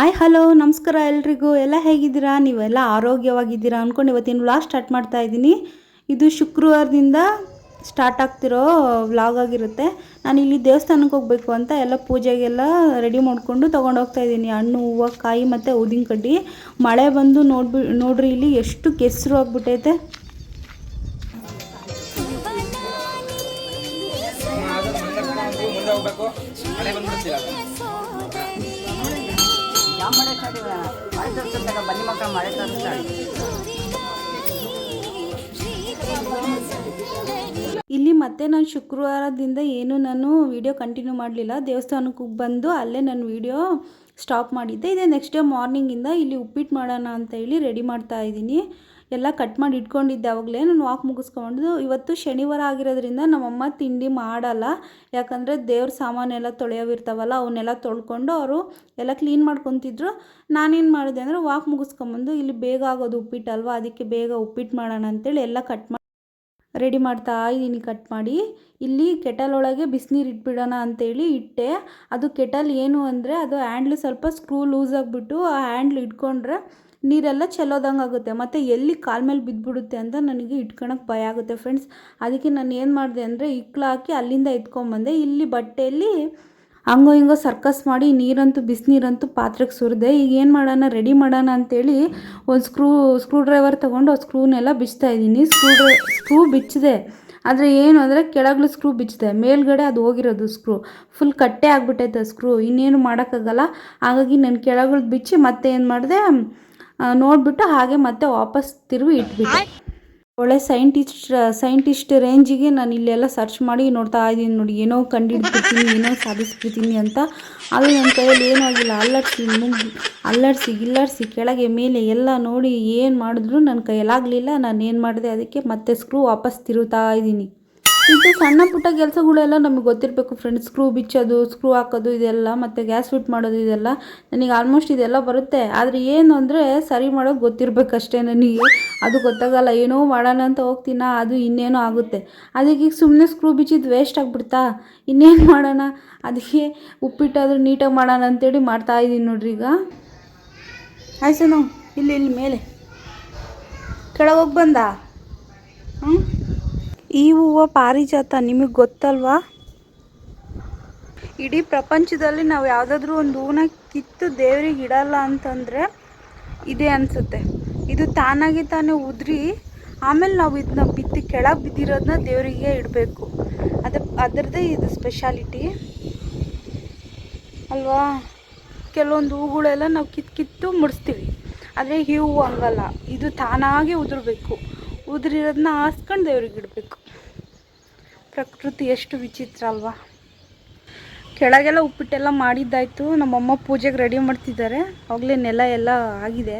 Hi hello ನಮಸ್ಕಾರ ಎಲ್ರಿಗೂ. ಎಲ್ಲ ಹೇಗಿದ್ದೀರಾ? ನೀವೆಲ್ಲ ಆರೋಗ್ಯವಾಗಿದ್ದೀರಾ ಅಂದ್ಕೊಂಡು ಇವತ್ತಿನ ವ್ಲಾಗ್ ಸ್ಟಾರ್ಟ್ ಮಾಡ್ತಾ ಇದ್ದೀನಿ. ಇದು ಶುಕ್ರವಾರದಿಂದ ಸ್ಟಾರ್ಟ್ ಆಗ್ತಿರೋ ವ್ಲಾಗ್ ಆಗಿರುತ್ತೆ. ನಾನು ಇಲ್ಲಿ ದೇವಸ್ಥಾನಕ್ಕೆ ಹೋಗಬೇಕು ಅಂತ ಎಲ್ಲ ಪೂಜೆಗೆಲ್ಲ ರೆಡಿ ಮಾಡಿಕೊಂಡು ತೊಗೊಂಡೋಗ್ತಾ ಇದ್ದೀನಿ. ಹಣ್ಣು, ಹೂವು, ಕಾಯಿ ಮತ್ತು ಊದಿನ ಕಡ್ಡಿ. ಮಳೆ ಬಂದು ನೋಡ್ರಿ ಇಲ್ಲಿ ಎಷ್ಟು ಕೆಸರು ಆಗಿಬಿಟ್ಟೈತೆ. ಇಲ್ಲಿ ಮತ್ತೆ ನಾನು ಶುಕ್ರವಾರದಿಂದ ನಾನು ವಿಡಿಯೋ ಕಂಟಿನ್ಯೂ ಮಾಡಲಿಲ್ಲ. ದೇವಸ್ಥಾನಕ್ಕೆ ಬಂದು ಅಲ್ಲೇ ನಾನು ವಿಡಿಯೋ ಸ್ಟಾಪ್ ಮಾಡಿದ್ದೆ. ಇದೇ ನೆಕ್ಸ್ಟ್ ಡೇ ಮಾರ್ನಿಂಗಿಂದ ಇಲ್ಲಿ ಉಪ್ಪಿಟ್ಟು ಮಾಡೋಣ ಅಂತ ಹೇಳಿ ರೆಡಿ ಮಾಡ್ತಾ ಇದ್ದೀನಿ. ಎಲ್ಲ ಕಟ್ ಮಾಡಿ ಇಟ್ಕೊಂಡಿದ್ದೆ ಆವಾಗಲೇ. ನಾನು ವಾಕ್ ಮುಗಿಸ್ಕೊಂಡು ಇವತ್ತು ಶನಿವಾರ ಆಗಿರೋದ್ರಿಂದ ನಮ್ಮಮ್ಮ ತಿಂಡಿ ಮಾಡಲ್ಲ. ಯಾಕಂದರೆ ದೇವ್ರ ಸಾಮಾನೆಲ್ಲ ತೊಳೆಯೋವಿರ್ತಾವಲ್ಲ, ಅವನ್ನೆಲ್ಲ ತೊಳ್ಕೊಂಡು ಅವರು ಎಲ್ಲ ಕ್ಲೀನ್ ಮಾಡ್ಕೊತಿದ್ರು. ನಾನೇನು ಮಾಡಿದೆ ಅಂದರೆ ವಾಕ್ ಮುಗಿಸ್ಕೊಂಬಂದು ಇಲ್ಲಿ ಬೇಗ ಆಗೋದು ಉಪ್ಪಿಟ್ಟಲ್ವ, ಅದಕ್ಕೆ ಬೇಗ ಉಪ್ಪಿಟ್ಟು ಮಾಡೋಣ ಅಂತೇಳಿ ಎಲ್ಲ ಕಟ್ ಮಾಡಿ ರೆಡಿ ಮಾಡ್ತಾ ಇದ್ದೀನಿ. ಕಟ್ ಮಾಡಿ ಇಲ್ಲಿ ಕೆಟಲ್ ಒಳಗೆ ಬಿಸಿನೀರು ಇಟ್ಬಿಡೋಣ ಅಂತೇಳಿ ಇಟ್ಟೆ. ಅದು ಕೆಟಲ್ ಏನು ಅಂದರೆ ಅದು ಹ್ಯಾಂಡ್ಲು ಸ್ವಲ್ಪ ಸ್ಕ್ರೂ ಲೂಸ್ ಆಗಿಬಿಟ್ಟು ಆ ಹ್ಯಾಂಡ್ಲ್ ಇಟ್ಕೊಂಡ್ರೆ ನೀರೆಲ್ಲ ಚೆಲ್ಲೋದಂಗೆ ಆಗುತ್ತೆ. ಮತ್ತು ಎಲ್ಲಿ ಕಾಲ ಮೇಲೆ ಬಿದ್ದುಬಿಡುತ್ತೆ ಅಂತ ನನಗೆ ಇಟ್ಕೊಳಕ್ಕೆ ಭಯ ಆಗುತ್ತೆ ಫ್ರೆಂಡ್ಸ್. ಅದಕ್ಕೆ ನಾನು ಏನು ಮಾಡಿದೆ ಅಂದರೆ ಇಕ್ಳು ಹಾಕಿ ಅಲ್ಲಿಂದ ಎತ್ಕೊಂಬಂದೆ. ಇಲ್ಲಿ ಬಟ್ಟೆಯಲ್ಲಿ ಹಂಗೋ ಹಿಂಗೋ ಸರ್ಕಸ್ ಮಾಡಿ ನೀರಂತೂ ಬಿಸಿನೀರಂತೂ ಪಾತ್ರೆಗೆ ಸುರಿದೆ. ಈಗ ಏನು ಮಾಡೋಣ, ರೆಡಿ ಮಾಡೋಣ ಅಂತೇಳಿ ಒಂದು ಸ್ಕ್ರೂ ಡ್ರೈವರ್ ತೊಗೊಂಡು ಆ ಸ್ಕ್ರೂನೆಲ್ಲ ಬಿಚ್ತಾ ಇದ್ದೀನಿ. ಸ್ಕ್ರೂ ಬಿಚ್ಚಿದೆ, ಆದರೆ ಏನು ಅಂದರೆ ಕೆಳಗಲು ಸ್ಕ್ರೂ ಬಿಚ್ಚಿದೆ, ಮೇಲ್ಗಡೆ ಅದು ಹೋಗಿರೋದು ಸ್ಕ್ರೂ ಫುಲ್ ಕಟ್ಟೆ ಆಗಿಬಿಟ್ಟೈತೆ ಸ್ಕ್ರೂ. ಇನ್ನೇನು ಮಾಡೋಕ್ಕಾಗಲ್ಲ. ಹಾಗಾಗಿ ನಾನು ಕೆಳಗಳ್ದು ಬಿಚ್ಚಿ ಮತ್ತೆ ಏನು ಮಾಡಿದೆ ನೋಡಿಬಿಟ್ಟು ಹಾಗೆ ಮತ್ತೆ ವಾಪಸ್ ತಿರುಗಿ ಇಟ್ಬಿಟ್ಟೆ. ಒಳ್ಳೆ ಸೈಂಟಿಸ್ಟ್ ರೇಂಜಿಗೆ ನಾನು ಇಲ್ಲೆಲ್ಲ ಸರ್ಚ್ ಮಾಡಿ ನೋಡ್ತಾ ಇದ್ದೀನಿ. ನೋಡಿ, ಏನೋ ಕಂಡುಹಿಡ್ಬಿಡ್ತೀನಿ, ಏನೋ ಸಾಧಿಸ್ಬಿಡ್ತೀನಿ ಅಂತ. ಅದು ನನ್ನ ಕೈಯಲ್ಲಿ ಏನೂ ಆಗಿಲ್ಲ. ಅಲ್ಲಾಡಿಸಿ ಕೆಳಗೆ ಮೇಲೆ ಎಲ್ಲ ನೋಡಿ ಏನು ಮಾಡಿದ್ರು ನನ್ನ ಕೈಯಲ್ಲಾಗಲಿಲ್ಲ. ನಾನು ಏನು ಮಾಡಿದೆ, ಅದಕ್ಕೆ ಮತ್ತೆ ಸ್ಕ್ರೂ ವಾಪಸ್ ತಿರುಗ್ತಾ ಇದ್ದೀನಿ. ಇದು ಸಣ್ಣ ಪುಟ್ಟ ಕೆಲಸಗಳೆಲ್ಲ ನಮಗೆ ಗೊತ್ತಿರಬೇಕು ಫ್ರೆಂಡ್ಸ್. ಸ್ಕ್ರೂ ಬಿಚ್ಚೋದು, ಸ್ಕ್ರೂ ಹಾಕೋದು ಇದೆಲ್ಲ, ಮತ್ತು ಗ್ಯಾಸ್ ಫಿಟ್ ಮಾಡೋದು ಇದೆಲ್ಲ ನನಗೆ ಆಲ್ಮೋಸ್ಟ್ ಇದೆಲ್ಲ ಬರುತ್ತೆ. ಆದರೆ ಏನು ಅಂದರೆ ಸರಿ ಮಾಡೋದು ಗೊತ್ತಿರಬೇಕಷ್ಟೇ ನನಗೆ. ಅದು ಗೊತ್ತಾಗಲ್ಲ. ಏನೋ ಮಾಡೋಣ ಅಂತ ಹೋಗ್ತೀನ, ಅದು ಇನ್ನೇನೋ ಆಗುತ್ತೆ. ಅದಕ್ಕೆ ಈಗ ಸುಮ್ಮನೆ ಸ್ಕ್ರೂ ಬಿಚ್ಚಿದ್ದು ವೇಸ್ಟ್ ಆಗಿಬಿಡ್ತಾ, ಇನ್ನೇನು ಮಾಡೋಣ, ಅದಕ್ಕೆ ಉಪ್ಪಿಟ್ಟಾದರೂ ನೀಟಾಗಿ ಮಾಡೋಣ ಅಂತೇಳಿ ಮಾಡ್ತಾಯಿದ್ದೀನಿ ನೋಡ್ರಿ. ಈಗ ಆಯ್ಸನು ಇಲ್ಲಿ ಮೇಲೆ ಕೆಳಗೆ ಹೋಗಿ ಬಂದ. ಈ ಹೂವು ಪಾರಿಜಾತ, ನಿಮಗೆ ಗೊತ್ತಲ್ವಾ? ಇಡೀ ಪ್ರಪಂಚದಲ್ಲಿ ನಾವು ಯಾವುದಾದ್ರೂ ಒಂದು ಹೂವನ್ನ ಕಿತ್ತು ದೇವ್ರಿಗೆ ಇಡಲ್ಲ ಅಂತಂದರೆ ಇದೇ ಅನಿಸುತ್ತೆ. ಇದು ತಾನಾಗಿ ತಾನೇ ಉದುರಿ ಆಮೇಲೆ ನಾವು ಇದನ್ನ ಬಿತ್ತಿ ಕೆಳಗೆ ಬಿದ್ದಿರೋದನ್ನ ದೇವರಿಗೆ ಇಡಬೇಕು. ಅದರದ್ದೇ ಇದು ಸ್ಪೆಷಾಲಿಟಿ ಅಲ್ವಾ? ಕೆಲವೊಂದು ಹೂಗಳೆಲ್ಲ ನಾವು ಕಿತ್ತು ಮುಡಿಸ್ತೀವಿ, ಆದರೆ ಈ ಹೂವು ಹಂಗಲ್ಲ. ಇದು ತಾನಾಗೆ ಉದುರಬೇಕು. ಉದುರಿರೋದನ್ನ ಆರಿಸ್ಕೊಂಡು ದೇವ್ರಿಗೆ ಇಡಬೇಕು. ಪ್ರಕೃತಿ ಎಷ್ಟು ವಿಚಿತ್ರ ಅಲ್ವಾ? ಕೆಳಗೆಲ್ಲ ಉಪ್ಪಿಟ್ಟೆಲ್ಲ ಮಾಡಿದ್ದಾಯಿತು. ನಮ್ಮಮ್ಮ ಪೂಜೆಗೆ ರೆಡಿ ಮಾಡ್ತಿದ್ದಾರೆ. ಅವಾಗಲೇ ನೆಲ ಎಲ್ಲ ಆಗಿದೆ.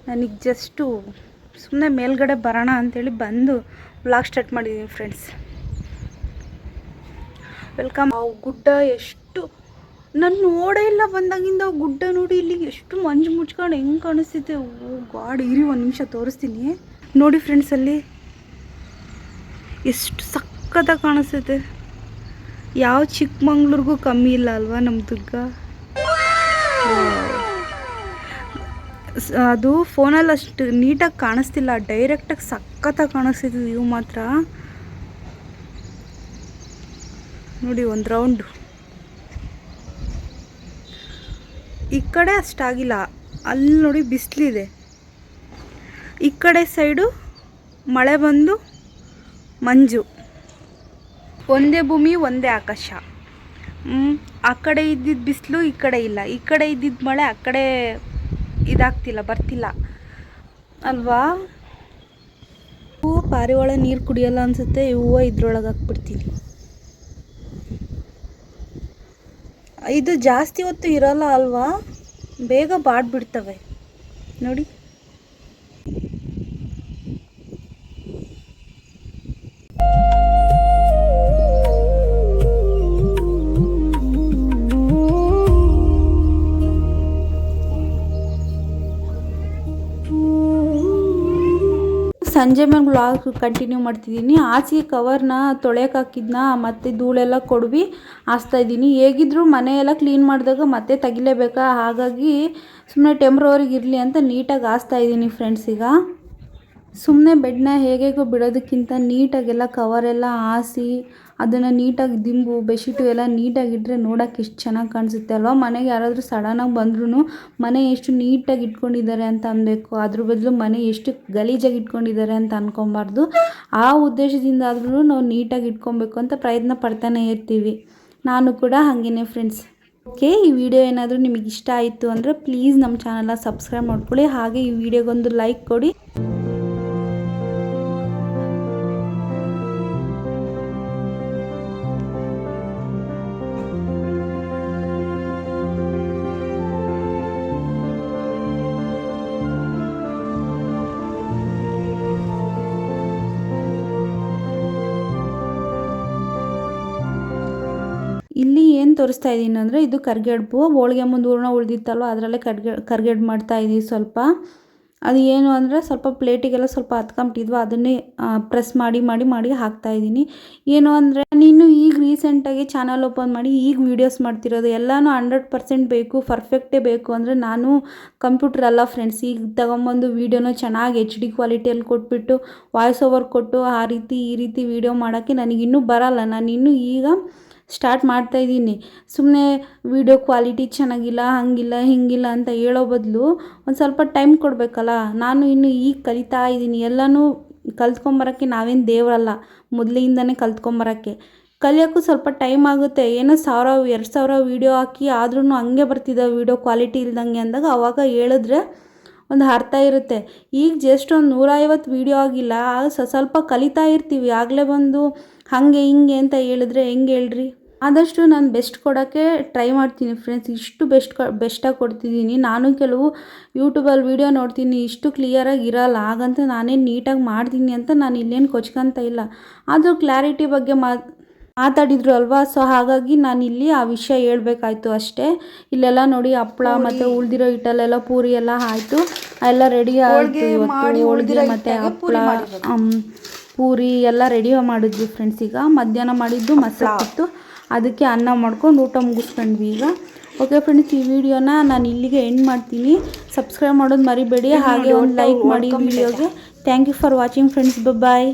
ನನಗೆ ಜಸ್ಟು ಸುಮ್ಮನೆ ಮೇಲ್ಗಡೆ ಬರೋಣ ಅಂಥೇಳಿ ಬಂದು ವ್ಲಾಗ್ ಸ್ಟಾರ್ಟ್ ಮಾಡಿದ್ದೀನಿ ಫ್ರೆಂಡ್ಸ್. ವೆಲ್ಕಮ್. ಗುಡ್ಡ ಎಷ್ಟು ನಾನು ನೋಡೇ ಇಲ್ಲ ಬಂದಾಗಿಂದ. ಗುಡ್ಡ ನೋಡಿ ಇಲ್ಲಿ ಎಷ್ಟು ಮಂಜು ಮುಚ್ಕೊಂಡು ಹೆಂಗೆ ಕಾಣಿಸ್ತಿದೆ. ಓ ಗಾಡ್, ಇರಿ ಒಂದು ನಿಮಿಷ ತೋರಿಸ್ತೀನಿ ನೋಡಿ ಫ್ರೆಂಡ್ಸ್. ಅಲ್ಲಿ ಎಷ್ಟು ಸಕ್ಕತ್ತಾಗಿ ಕಾಣಿಸ್ತೈತೆ. ಯಾವ ಚಿಕ್ಕಮಂಗ್ಳೂರಿಗೂ ಕಮ್ಮಿ ಇಲ್ಲ ಅಲ್ವಾ ನಮ್ಮ ದುರ್ಗ. ಅದು ಫೋನಲ್ಲಿ ಅಷ್ಟು ನೀಟಾಗಿ ಕಾಣಿಸ್ತಿಲ್ಲ, ಡೈರೆಕ್ಟಾಗಿ ಸಕ್ಕತ್ತಾಗಿ ಕಾಣಿಸ್ತಿದೆ ಇವು ಮಾತ್ರ. ನೋಡಿ ಒಂದು ರೌಂಡು. ಈ ಕಡೆ ಅಷ್ಟಾಗಿಲ್ಲ, ಅಲ್ಲಿ ನೋಡಿ ಬಿಸಿಲಿದೆ. ಈ ಕಡೆ ಸೈಡು ಮಳೆ ಬಂದು ಮಂಜು. ಒಂದೇ ಭೂಮಿ ಒಂದೇ ಆಕಾಶ. ಆ ಕಡೆ ಇದ್ದಿದ್ದು ಬಿಸಿಲು ಈ ಕಡೆ ಇಲ್ಲ, ಈ ಕಡೆ ಇದ್ದಿದ್ದು ಮಳೆ ಆ ಕಡೆ ಇದಾಗ್ತಿಲ್ಲ, ಬರ್ತಿಲ್ಲ ಅಲ್ವಾ? ಹೂವು ಪಾರಿವಾಳ ನೀರು ಕುಡಿಯಲ್ಲ ಅನಿಸುತ್ತೆ. ಹೂವು ಇದ್ರೊಳಗೆ ಹಾಕ್ಬಿಡ್ತೀನಿ. ಇದು ಜಾಸ್ತಿ ಹೊತ್ತು ಇರೋಲ್ಲ ಅಲ್ವಾ, ಬೇಗ ಬಾಡ್ಬಿಡ್ತವೆ ನೋಡಿ. ಸಂಜೆ ಮೇಲೆ ವ್ಲಾಗ್ ಕಂಟಿನ್ಯೂ ಮಾಡ್ತಿದ್ದೀನಿ. ಹಾಸಿಗೆ ಕವರ್ನ ತೊಳೆಯೋಕೆ ಹಾಕಿದ್ನ ಮತ್ತು ಧೂಳೆಲ್ಲ ಕೊಡ್ವಿ ಹಾಸ್ತಾಯಿದ್ದೀನಿ. ಹೇಗಿದ್ದರೂ ಮನೆಯೆಲ್ಲ ಕ್ಲೀನ್ ಮಾಡಿದಾಗ ಮತ್ತೆ ತೆಗಿಲೇಬೇಕಾ, ಹಾಗಾಗಿ ಸುಮ್ಮನೆ ಟೆಂಪ್ರವರಿಗೆ ಇರಲಿ ಅಂತ ನೀಟಾಗಿ ಹಾಸ್ತಾಯಿದ್ದೀನಿ ಫ್ರೆಂಡ್ಸ್. ಈಗ ಸುಮ್ಮನೆ ಬೆಡ್ನ ಹೇಗೇಗೋ ಬಿಡೋದಕ್ಕಿಂತ ನೀಟಾಗೆಲ್ಲ ಕವರೆಲ್ಲ ಹಾಸಿ ಅದನ್ನು ನೀಟಾಗಿ ದಿಂಬು ಬೆಡ್ಶೀಟು ಎಲ್ಲ ನೀಟಾಗಿಟ್ಟರೆ ನೋಡೋಕೆ ಎಷ್ಟು ಚೆನ್ನಾಗಿ ಕಾಣಿಸುತ್ತೆ ಅಲ್ವಾ. ಮನೆಗೆ ಯಾರಾದರೂ ಸಡನ್ನಾಗಿ ಬಂದ್ರೂ ಮನೆ ಎಷ್ಟು ನೀಟಾಗಿ ಇಟ್ಕೊಂಡಿದ್ದಾರೆ ಅಂತ ಅನ್ಬೇಕು, ಅದ್ರ ಬದಲು ಮನೆ ಎಷ್ಟು ಗಲೀಜಾಗಿ ಇಟ್ಕೊಂಡಿದ್ದಾರೆ ಅಂತ ಅಂದ್ಕೊಬಾರ್ದು. ಆ ಉದ್ದೇಶದಿಂದಾದ್ರೂ ನಾವು ನೀಟಾಗಿ ಇಟ್ಕೊಬೇಕು ಅಂತ ಪ್ರಯತ್ನ ಪಡ್ತಾನೆ ಇರ್ತೀವಿ. ನಾನು ಕೂಡ ಹಾಗೇನೆ ಫ್ರೆಂಡ್ಸ್. ಓಕೆ, ಈ ವಿಡಿಯೋ ಏನಾದರೂ ನಿಮಗೆ ಇಷ್ಟ ಆಯಿತು ಅಂದರೆ ಪ್ಲೀಸ್ ನಮ್ಮ ಚಾನಲ್ನ ಸಬ್ಸ್ಕ್ರೈಬ್ ಮಾಡ್ಕೊಳ್ಳಿ. ಹಾಗೆ ಈ ವಿಡಿಯೋಗೊಂದು ಲೈಕ್ ಕೊಡಿ. ಇಲ್ಲಿ ಏನು ತೋರಿಸ್ತಾ ಇದ್ದೀನಿ ಅಂದರೆ ಇದು ಕರ್ಗೆಡ್ಬು. ಹೋಳಿಗೆ ಮುಂದೆ ಹೂರಣ ಉಳಿದಿತ್ತಲ್ವ ಅದರಲ್ಲೇ ಕರ್ಗೆಡ್ಬು ಮಾಡ್ತಾ ಇದ್ದೀವಿ ಸ್ವಲ್ಪ. ಅದು ಏನು ಅಂದರೆ ಸ್ವಲ್ಪ ಪ್ಲೇಟಿಗೆಲ್ಲ ಸ್ವಲ್ಪ ಹತ್ಕೊಂಬಿಟ್ಟಿದ್ವು, ಅದನ್ನೇ ಪ್ರೆಸ್ ಮಾಡಿ ಹಾಕ್ತಾಯಿದ್ದೀನಿ. ಏನು ಅಂದರೆ ನೀನು ಈಗ ರೀಸೆಂಟಾಗಿ ಚಾನಲ್ ಓಪನ್ ಮಾಡಿ ಈಗ ವೀಡಿಯೋಸ್ ಮಾಡ್ತಿರೋದು, ಎಲ್ಲನೂ 100% ಬೇಕು, ಪರ್ಫೆಕ್ಟೇ ಬೇಕು ಅಂದರೆ ನಾನು ಕಂಪ್ಯೂಟರ್ ಅಲ್ಲ ಫ್ರೆಂಡ್ಸ್. ಈಗ ತಗೊಂಬಂದು ವೀಡಿಯೋನ ಚೆನ್ನಾಗಿ HD ಕ್ವಾಲಿಟಿಯಲ್ಲಿ ಕೊಟ್ಬಿಟ್ಟು ವಾಯ್ಸ್ ಓವರ್ ಕೊಟ್ಟು ಈ ರೀತಿ ವೀಡಿಯೋ ಮಾಡೋಕ್ಕೆ ನನಗಿನ್ನೂ ಬರಲ್ಲ. ನಾನು ಇನ್ನೂ ಈಗ ಸ್ಟಾರ್ಟ್ ಮಾಡ್ತಾಯಿದ್ದೀನಿ. ಸುಮ್ಮನೆ ವೀಡಿಯೋ ಕ್ವಾಲಿಟಿ ಚೆನ್ನಾಗಿಲ್ಲ, ಹಂಗಿಲ್ಲ ಹಿಂಗಿಲ್ಲ ಅಂತ ಹೇಳೋ ಬದಲು ಒಂದು ಸ್ವಲ್ಪ ಟೈಮ್ ಕೊಡಬೇಕಲ್ಲ. ನಾನು ಇನ್ನೂ ಈಗ ಕಲಿತಾ ಇದ್ದೀನಿ. ಎಲ್ಲನೂ ಕಲ್ತ್ಕೊಂಬರೋಕ್ಕೆ ನಾವೇನು ದೇವರಲ್ಲ, ಮೊದಲಿಂದನೇ ಕಲಿಯೋಕ್ಕೂ ಸ್ವಲ್ಪ ಟೈಮ್ ಆಗುತ್ತೆ. ಏನೋ 1000-2000 ವೀಡಿಯೋ ಹಾಕಿ ಆದ್ರೂ ಹಂಗೆ ಬರ್ತಿದ್ದಾವೆ ವೀಡಿಯೋ ಕ್ವಾಲಿಟಿ ಇಲ್ದಂಗೆ ಅಂದಾಗ ಅವಾಗ ಹೇಳಿದ್ರೆ ಒಂದು ಅರ್ಥ ಇರುತ್ತೆ. ಈಗ ಜಸ್ಟ್ ಒಂದು 150 ವೀಡಿಯೋ ಆಗಿಲ್ಲ, ಸ್ವಲ್ಪ ಕಲಿತಾ ಇರ್ತೀವಿ. ಆಗಲೇ ಬಂದು ಹಾಗೆ ಹಿಂಗೆ ಅಂತ ಹೇಳಿದ್ರೆ ಹೆಂಗೆ ಹೇಳ್ರಿ. ಆದಷ್ಟು ನಾನು ಬೆಸ್ಟ್ ಕೊಡೋಕ್ಕೆ ಟ್ರೈ ಮಾಡ್ತೀನಿ ಫ್ರೆಂಡ್ಸ್. ಇಷ್ಟು ಬೆಸ್ಟಾಗಿ ಕೊಡ್ತಿದ್ದೀನಿ. ನಾನು ಕೆಲವು ಯೂಟ್ಯೂಬಲ್ಲಿ ವೀಡಿಯೋ ನೋಡ್ತೀನಿ, ಇಷ್ಟು ಕ್ಲಿಯರಾಗಿ ಇರೋಲ್ಲ. ಹಾಗಂತ ನಾನೇನು ನೀಟಾಗಿ ಮಾಡ್ತೀನಿ ಅಂತ ನಾನು ಇಲ್ಲೇನು ಕೊಚ್ಕೊಂತ ಇಲ್ಲ. ಆದರೂ ಕ್ಲಾರಿಟಿ ಬಗ್ಗೆ ಮಾತಾಡಿದ್ರು ಅಲ್ವಾ, ಸೊ ಹಾಗಾಗಿ ನಾನು ಇಲ್ಲಿ ಆ ವಿಷಯ ಹೇಳ್ಬೇಕಾಯ್ತು ಅಷ್ಟೇ. ಇಲ್ಲೆಲ್ಲ ನೋಡಿ ಹಪ್ಪಳ ಮತ್ತು ಉಳಿದಿರೋ ಹಿಟ್ಟಲ್ಲೆಲ್ಲ ಪೂರಿ ಎಲ್ಲ ಆಯಿತು, ಎಲ್ಲ ರೆಡಿ ಆಯಿತು. ಇವತ್ತು ಹೋಳಿಗೆ ಮತ್ತು ಹಪ್ಪಳ ಪೂರಿ ಎಲ್ಲ ರೆಡಿ ಮಾಡಿದ್ವಿ ಫ್ರೆಂಡ್ಸ್. ಈಗ ಮಧ್ಯಾಹ್ನ ಮಾಡಿದ್ದು ಮಸಾಲೆ, ಅದಕ್ಕೆ ಅನ್ನ ಮಾಡ್ಕೊಂಡು ಊಟ ಮುಗಿಸ್ಕೊಂಡ್ವಿ ಈಗ. ಓಕೆ ಫ್ರೆಂಡ್ಸ್, ಈ ವಿಡಿಯೋನ ನಾನು ಇಲ್ಲಿಗೆ ಎಂಡ್ ಮಾಡ್ತೀನಿ. ಸಬ್ಸ್ಕ್ರೈಬ್ ಮಾಡೋದು ಮರಿಬೇಡಿ, ಹಾಗೆ ಒಂದು ಲೈಕ್ ಮಾಡಿ ವಿಡಿಯೋಗೆ. Thank you for watching friends. Bye.